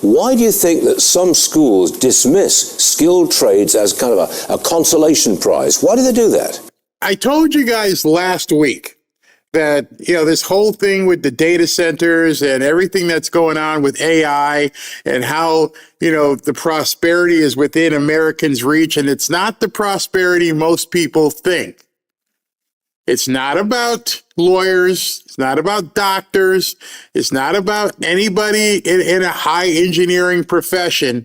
Why do you think that some schools dismiss skilled trades as kind of a consolation prize? Why do they do that? I told you guys last week that, this whole thing with the data centers and everything that's going on with AI and how, the prosperity is within Americans' reach, and it's not the prosperity most people think. It's not about lawyers. It's not about doctors. It's not about anybody in a high engineering profession.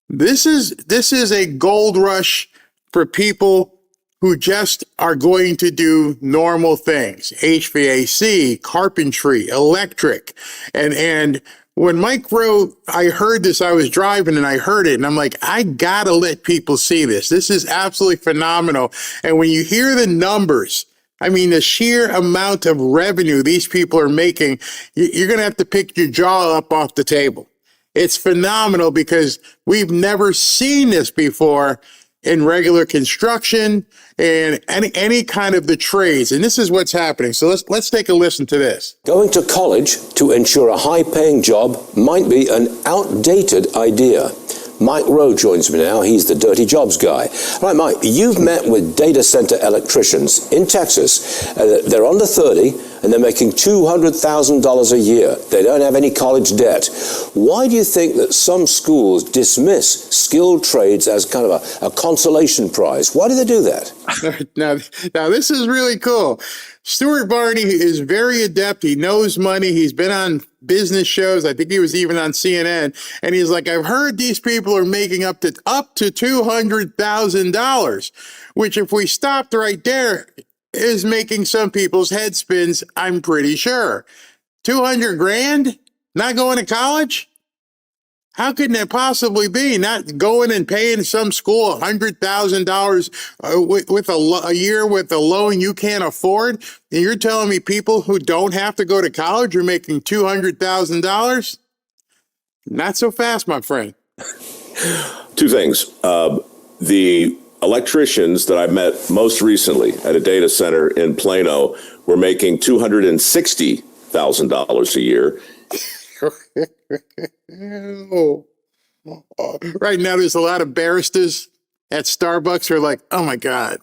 This is a gold rush for people who just are going to do normal things: HVAC, carpentry, electric. And when Mike wrote, I heard this, I was driving and I heard it, and I'm like, I gotta let people see this. This is absolutely phenomenal. And when you hear the numbers, I mean, the sheer amount of revenue these people are making, you're going to have to pick your jaw up off the table. It's phenomenal because we've never seen this before in regular construction and any kind of the trades. And this is what's happening. So let's take a listen to this. Going to college to ensure a high-paying job might be an outdated idea. Mike Rowe joins me now. He's the dirty jobs guy. Right, Mike, you've met with data center electricians in Texas. They're under 30 and they're making $200,000 a year. They don't have any college debt. Why do you think that some schools dismiss skilled trades as kind of a consolation prize? Why do they do that? Now this is really cool. Stuart Varney is very adept. He knows money. He's been on business shows. I think he was even on CNN. And he's like, I've heard these people are making up to $200,000, which if we stopped right there is making some people's head spins, I'm pretty sure. 200 grand? Not going to college? How could that possibly be? Not going and paying some school $100,000 with a year with a loan you can't afford? And you're telling me people who don't have to go to college are making $200,000? Not so fast, my friend. Two things. The electricians that I met most recently at a data center in Plano were making $260,000 a year. Right now, there's a lot of baristas at Starbucks who are like, oh my God,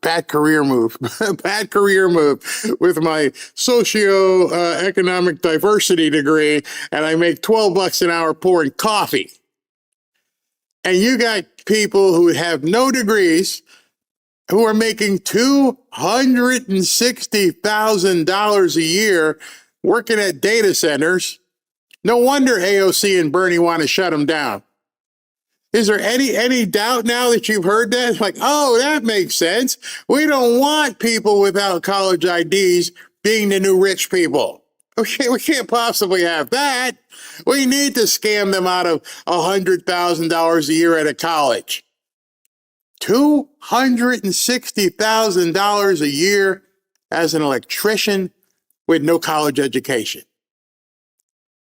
bad career move, bad career move with my socio-economic diversity degree, and I make $12 an hour pouring coffee. And you got people who have no degrees who are making $260,000 a year working at data centers. No wonder AOC and Bernie want to shut them down. Is there any doubt now that you've heard that? It's like, oh, that makes sense. We don't want people without college IDs being the new rich people. We can't possibly have that. We need to scam them out of $100,000 a year at a college. $260,000 a year as an electrician with no college education.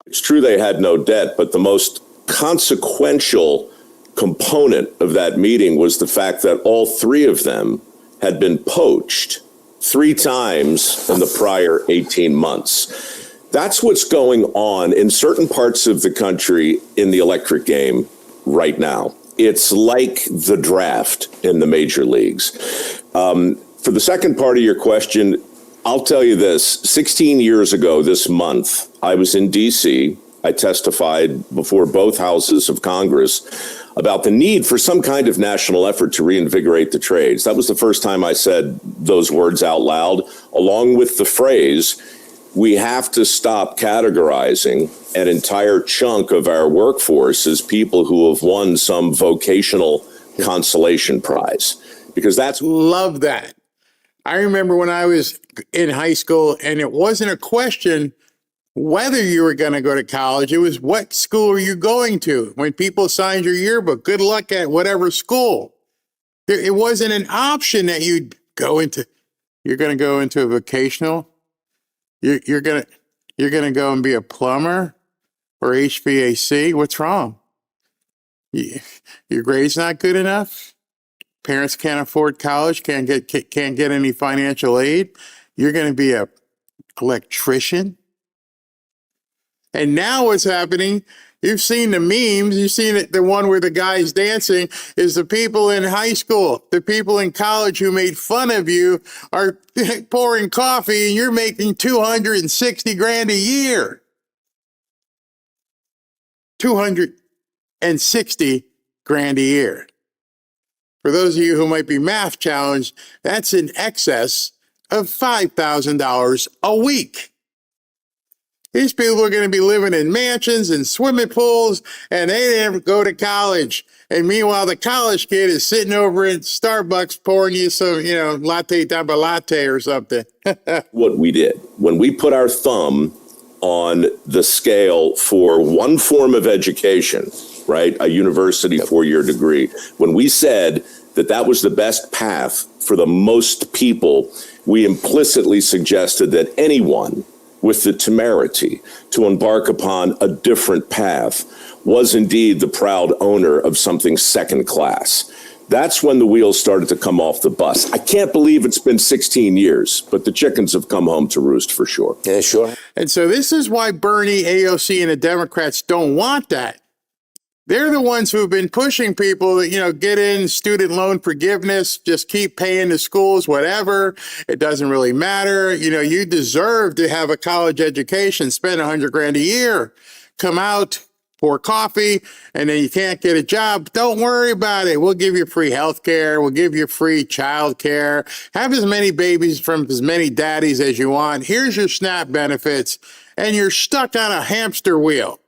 It's true they had no debt, but the most consequential component of that meeting was the fact that all three of them had been poached 3 times in the prior 18 months. That's what's going on in certain parts of the country in the electric game right now. It's like the draft in the major leagues. For the second part of your question, I'll tell you this. 16 years ago this month, I was in D.C. I testified before both houses of Congress about the need for some kind of national effort to reinvigorate the trades. That was the first time I said those words out loud, along with the phrase, we have to stop categorizing an entire chunk of our workforce as people who have won some vocational consolation prize. Because that's... Love that. I remember when I was in high school, and it wasn't a question whether you were going to go to college. It was what school are you going to? When people signed your yearbook, good luck at whatever school. It wasn't an option that you'd go into. You're going to go into a vocational. You're going to go and be a plumber or HVAC. What's wrong? Your grade's not good enough. Parents can't afford college, can't get any financial aid. You're going to be an electrician. And now what's happening You've seen the memes. You've seen it. The one where the guy's dancing is the people in high school, the people in college who made fun of you are pouring coffee and you're making 260 grand a year. 260 grand a year. For those of you who might be math challenged, that's in excess of $5,000 a week. These people are going to be living in mansions and swimming pools, and they didn't go to college. And meanwhile, the college kid is sitting over at Starbucks pouring you some, latte double latte or something. What we did when we put our thumb on the scale for one form of education, right? A university 4-year degree. When we said that that was the best path for the most people, we implicitly suggested that anyone with the temerity to embark upon a different path was indeed the proud owner of something second class. That's when the wheels started to come off the bus. I can't believe it's been 16 years, but the chickens have come home to roost for sure. Yeah, sure. And so this is why Bernie, AOC, and the Democrats don't want that. They're the ones who have been pushing people that, get in student loan forgiveness, just keep paying the schools, whatever. It doesn't really matter. You deserve to have a college education, spend 100 grand a year, come out, pour coffee, and then you can't get a job. Don't worry about it. We'll give you free health care. We'll give you free child care. Have as many babies from as many daddies as you want. Here's your SNAP benefits, and you're stuck on a hamster wheel.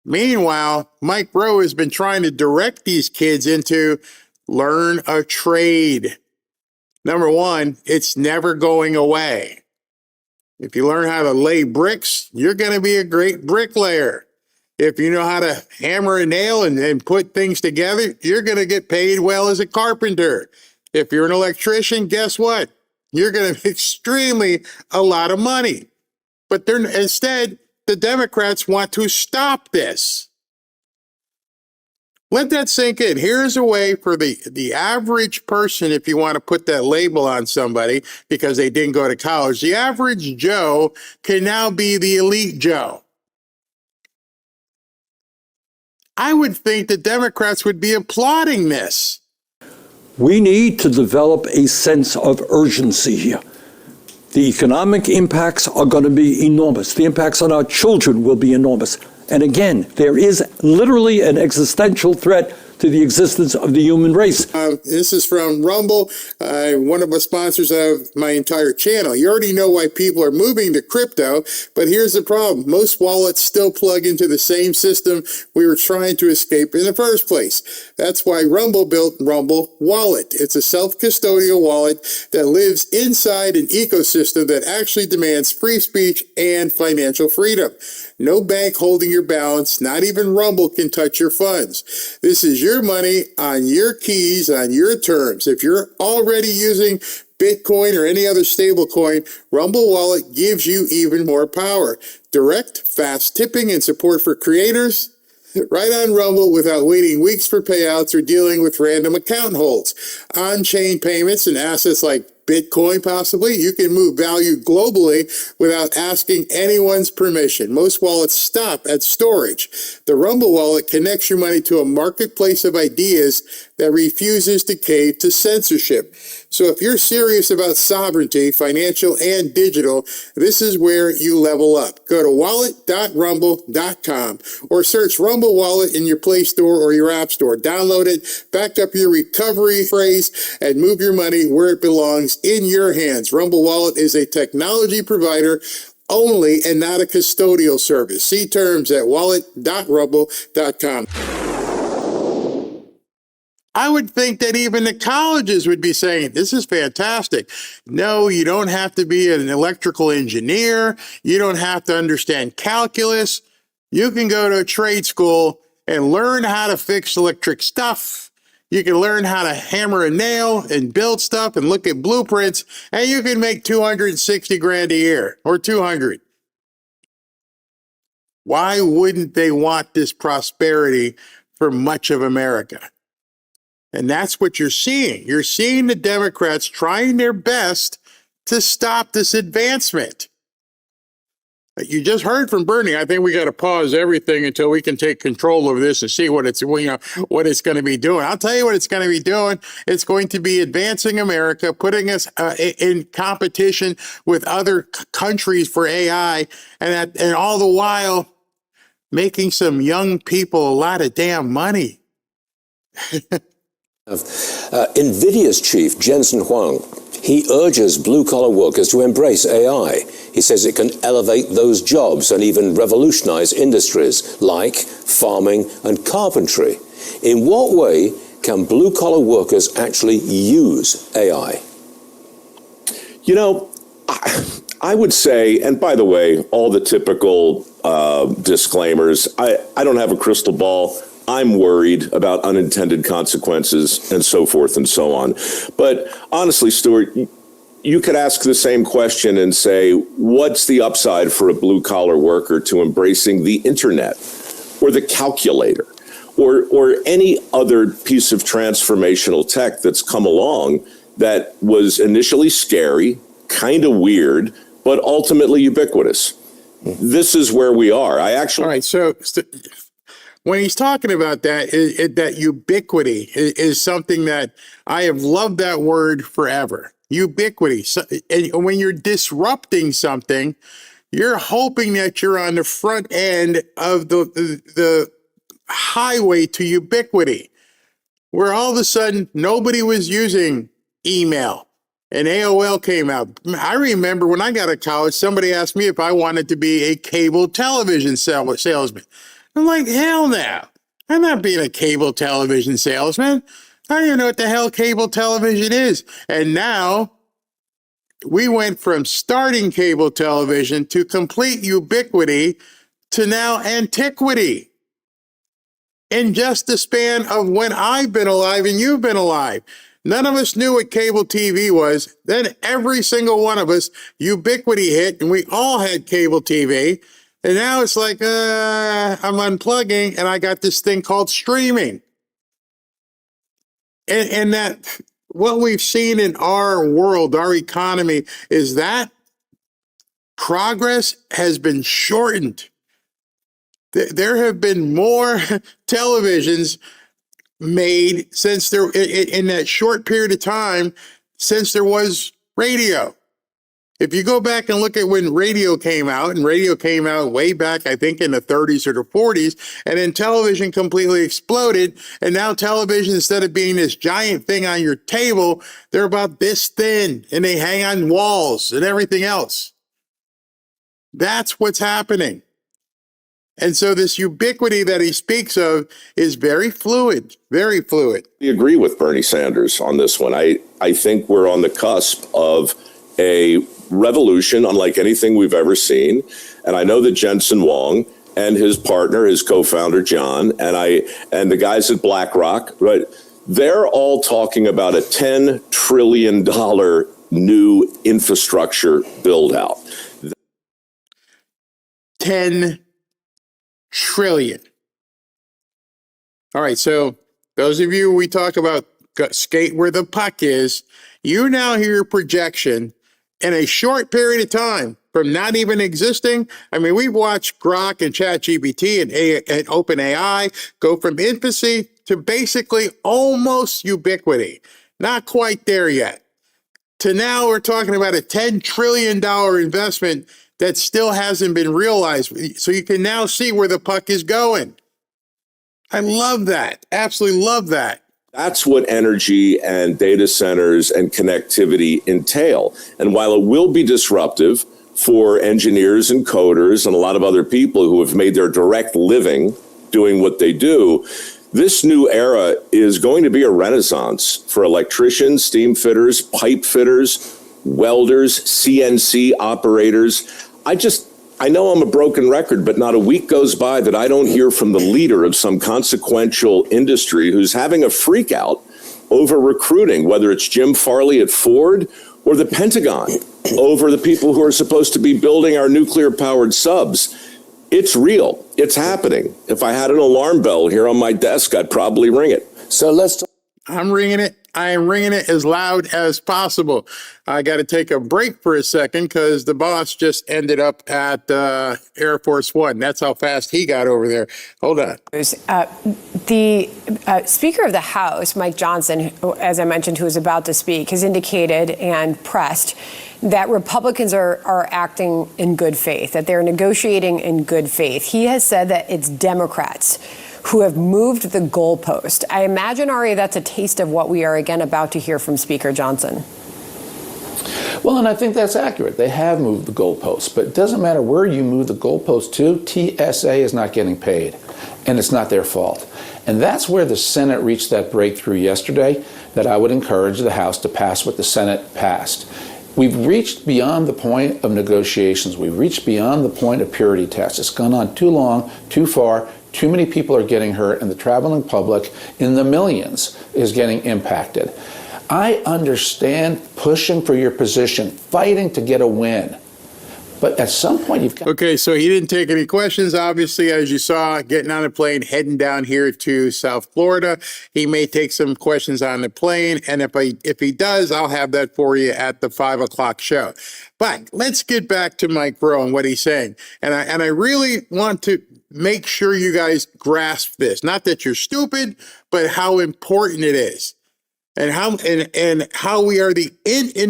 Meanwhile, Mike Rowe has been trying to direct these kids into learn a trade. Number one, it's never going away. If you learn how to lay bricks, you're going to be a great bricklayer. If you know how to hammer a nail and put things together, you're going to get paid well as a carpenter. If you're an electrician, guess what? You're going to make a lot of money. But instead, the Democrats want to stop this. Let that sink in. Here's a way for the average person, if you want to put that label on somebody because they didn't go to college, the average Joe can now be the elite Joe. I would think the Democrats would be applauding this. We need to develop a sense of urgency here. The economic impacts are going to be enormous. The impacts on our children will be enormous. And again, there is literally an existential threat to the existence of the human race. This is from Rumble, one of the sponsors of my entire channel. You already know why people are moving to crypto, but here's the problem. Most wallets still plug into the same system we were trying to escape in the first place. That's why Rumble built Rumble Wallet. It's a self-custodial wallet that lives inside an ecosystem that actually demands free speech and financial freedom. No bank holding your balance, not even Rumble can touch your funds. This is your money on your keys, on your terms. If you're already using Bitcoin or any other stable coin, Rumble Wallet gives you even more power. Direct, fast tipping and support for creators right on Rumble without waiting weeks for payouts or dealing with random account holds. On-chain payments and assets like Bitcoin, possibly. You can move value globally without asking anyone's permission. Most wallets stop at storage. The Rumble wallet connects your money to a marketplace of ideas that refuses to cave to censorship. So if you're serious about sovereignty, financial and digital, this is where you level up. Go to wallet.rumble.com or search Rumble Wallet in your Play Store or your App Store. Download it, back up your recovery phrase, and move your money where it belongs, in your hands. Rumble Wallet is a technology provider only and not a custodial service. See terms at wallet.rumble.com. I would think that even the colleges would be saying, this is fantastic. No, you don't have to be an electrical engineer. You don't have to understand calculus. You can go to a trade school and learn how to fix electric stuff. You can learn how to hammer a nail and build stuff and look at blueprints, and you can make 260 grand a year or 200. Why wouldn't they want this prosperity for much of America? And that's what you're seeing. You're seeing the Democrats trying their best to stop this advancement. You just heard from Bernie. I think we got to pause everything until we can take control of this and see what it's what it's going to be doing. I'll tell you what it's going to be doing. It's going to be advancing America, putting us in competition with other countries for AI, and all the while making some young people a lot of damn money. NVIDIA's chief, Jensen Huang, he urges blue-collar workers to embrace AI. He says it can elevate those jobs and even revolutionize industries like farming and carpentry. In what way can blue-collar workers actually use AI? You know, I would say, and by the way, all the typical disclaimers, I don't have a crystal ball. I'm worried about unintended consequences and so forth and so on. But honestly, Stuart, you could ask the same question and say, what's the upside for a blue-collar worker to embracing the internet or the calculator or any other piece of transformational tech that's come along that was initially scary, kind of weird, but ultimately ubiquitous? This is where we are. All right, so when he's talking about that, that ubiquity is something that I have loved that word forever. Ubiquity. So, and when you're disrupting something, you're hoping that you're on the front end of the highway to ubiquity, where all of a sudden nobody was using email and AOL came out. I remember when I got to college, somebody asked me if I wanted to be a cable television salesman. I'm like, hell no. I'm not being a cable television salesman. I don't even know what the hell cable television is. And now we went from starting cable television to complete ubiquity to now antiquity in just the span of when I've been alive and you've been alive. None of us knew what cable TV was. Then every single one of us, ubiquity hit, and we all had cable TV. And now it's like, I'm unplugging, and I got this thing called streaming. And that, what we've seen in our world, our economy, is that progress has been shortened. There have been more televisions made since in that short period of time since there was radio. If you go back and look at when radio came out, and radio came out way back, I think in the 30s or the 40s, and then television completely exploded, and now television, instead of being this giant thing on your table, they're about this thin, and they hang on walls and everything else. That's what's happening. And so this ubiquity that he speaks of is very fluid, very fluid. I agree with Bernie Sanders on this one. I think we're on the cusp of a revolution unlike anything we've ever seen. And I know that Jensen Huang and his partner, his co-founder, John, and the guys at BlackRock, right, they're all talking about a $10 trillion new infrastructure build out. 10 trillion. All right, so those of you we talk about skate where the puck is, you now hear a projection in a short period of time from not even existing. I mean, we've watched Grok and ChatGPT and OpenAI go from infancy to basically almost ubiquity. Not quite there yet. To now we're talking about a $10 trillion investment that still hasn't been realized. So you can now see where the puck is going. I love that. Absolutely love that. That's what energy and data centers and connectivity entail. And while it will be disruptive for engineers and coders and a lot of other people who have made their direct living doing what they do, this new era is going to be a renaissance for electricians, steam fitters, pipe fitters, welders, CNC operators. I know I'm a broken record, but not a week goes by that I don't hear from the leader of some consequential industry who's having a freak out over recruiting, whether it's Jim Farley at Ford or the Pentagon over the people who are supposed to be building our nuclear powered subs. It's real. It's happening. If I had an alarm bell here on my desk, I'd probably ring it. So let's talk. I'm ringing it. I am ringing it as loud as possible. I got to take a break for a second because the boss just ended up at Air Force One. That's how fast he got over there. Hold on. The Speaker of the House, Mike Johnson, as I mentioned, who is about to speak, has indicated and pressed that Republicans are acting in good faith, that they're negotiating in good faith. He has said that it's Democrats who have moved the goalpost. I imagine, Ari, that's a taste of what we are again about to hear from Speaker Johnson. Well, and I think that's accurate. They have moved the goalposts, but it doesn't matter where you move the goalpost to, TSA is not getting paid, and it's not their fault. And that's where the Senate reached that breakthrough yesterday that I would encourage the House to pass what the Senate passed. We've reached beyond the point of negotiations. We've reached beyond the point of purity tests. It's gone on too long, too far. Too many people are getting hurt, and the traveling public in the millions is getting impacted. I understand pushing for your position, fighting to get a win. But at some point, you've got... Okay, so he didn't take any questions, obviously, as you saw, getting on a plane, heading down here to South Florida. He may take some questions on the plane, and if he does, I'll have that for you at the 5 o'clock show. But let's get back to Mike Rowe and what he's saying. And I really want to make sure you guys grasp this. Not that you're stupid, but how important it is. And how we are in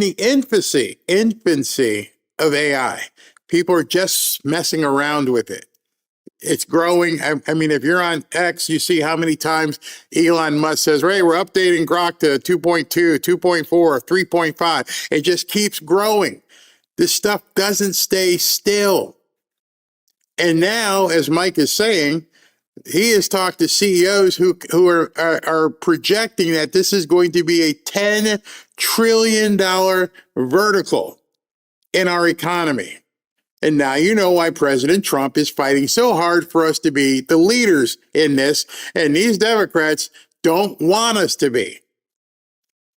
the infancy of AI. People are just messing around with it. It's growing. I mean, if you're on X, you see how many times Elon Musk says, "Hey, we're updating Grok to 2.2, 2.4, 3.5. It just keeps growing. This stuff doesn't stay still. And now, as Mike is saying, he has talked to CEOs who are projecting that this is going to be a $10 trillion vertical in our economy. And now you know why President Trump is fighting so hard for us to be the leaders in this, and these Democrats don't want us to be.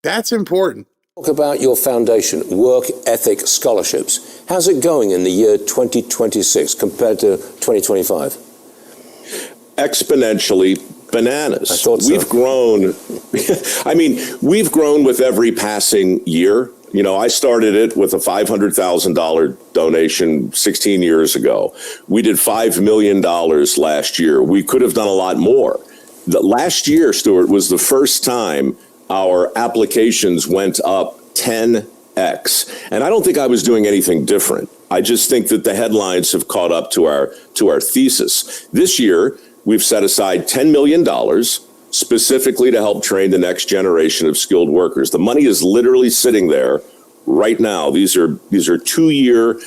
That's important. Talk about your foundation, Work Ethic Scholarships. How's it going in the year 2026 compared to 2025? Exponentially bananas. I thought so. We've grown. I mean, we've grown with every passing year. You know, I started it with a $500,000 donation 16 years ago. We did $5 million last year. We could have done a lot more. The last year, Stuart, was the first time our applications went up 10x. And I don't think I was doing anything different. I just think that the headlines have caught up to our thesis. This year, we've set aside $10 million specifically to help train the next generation of skilled workers. The money is literally sitting there right now. These are 2-year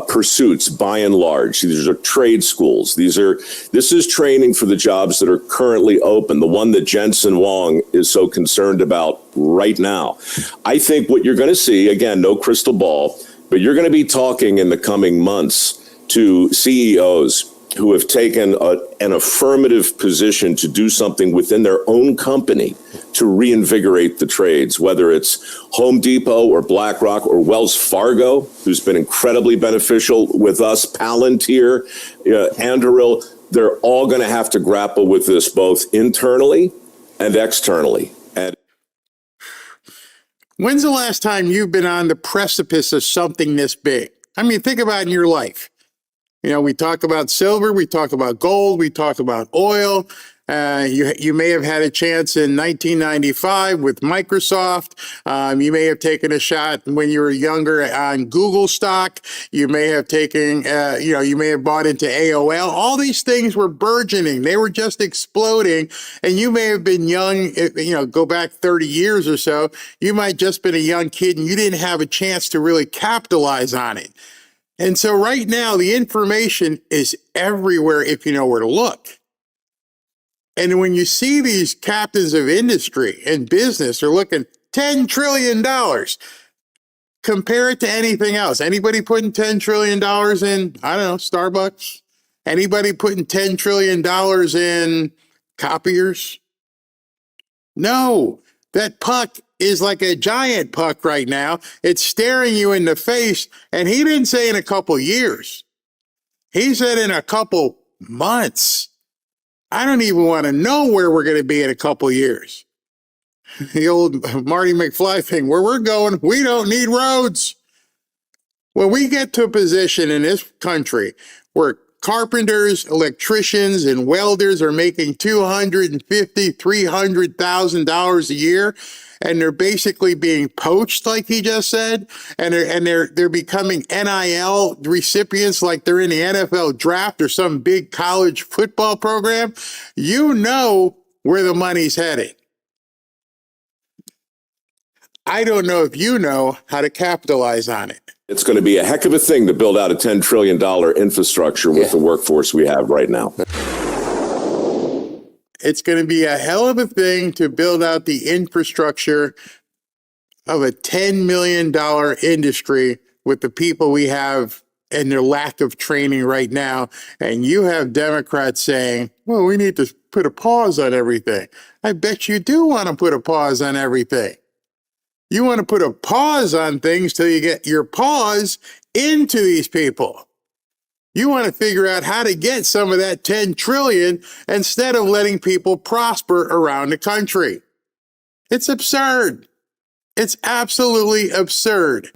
pursuits by and large. These are trade schools. This is training for the jobs that are currently open, the one that Jensen Huang is so concerned about right now. I think what you're going to see, again, no crystal ball, but you're going to be talking in the coming months to CEOs who have taken an affirmative position to do something within their own company to reinvigorate the trades, whether it's Home Depot or BlackRock or Wells Fargo, who's been incredibly beneficial with us, Palantir, Anduril. They're all going to have to grapple with this both internally and externally. And when's the last time you've been on the precipice of something this big? I mean, think about it in your life. You know, we talk about silver, we talk about gold, we talk about oil. You may have had a chance in 1995 with Microsoft. You may have taken a shot when you were younger on Google stock. You may have taken, you may have bought into AOL. All these things were burgeoning. They were just exploding. And you may have been young, go back 30 years or so. You might just been a young kid and you didn't have a chance to really capitalize on it. And so right now, the information is everywhere if you know where to look. And when you see these captains of industry and business are looking $10 trillion, compare it to anything else. Anybody putting $10 trillion in, I don't know, Starbucks? Anybody putting $10 trillion in copiers? No, that puck is like a giant puck right now. It's staring you in the face. And he didn't say in a couple years. He said in a couple months. I don't even want to know where we're going to be in a couple years. the old Marty McFly thing, where we're going, we don't need roads. When we get to a position in this country where carpenters, electricians, and welders are making $250,000, $300,000 a year, and they're basically being poached, like he just said, and they're becoming NIL recipients, like they're in the NFL draft or some big college football program, you know where the money's headed. I don't know if you know how to capitalize on it. It's going to be a heck of a thing to build out a $10 trillion infrastructure with the workforce we have right now. It's going to be a hell of a thing to build out the infrastructure of a $10 million industry with the people we have and their lack of training right now. And you have Democrats saying, well, we need to put a pause on everything. I bet you do want to put a pause on everything. You want to put a pause on things till you get your paws into these people. You want to figure out how to get some of that 10 trillion instead of letting people prosper around the country. It's absurd. It's absolutely absurd.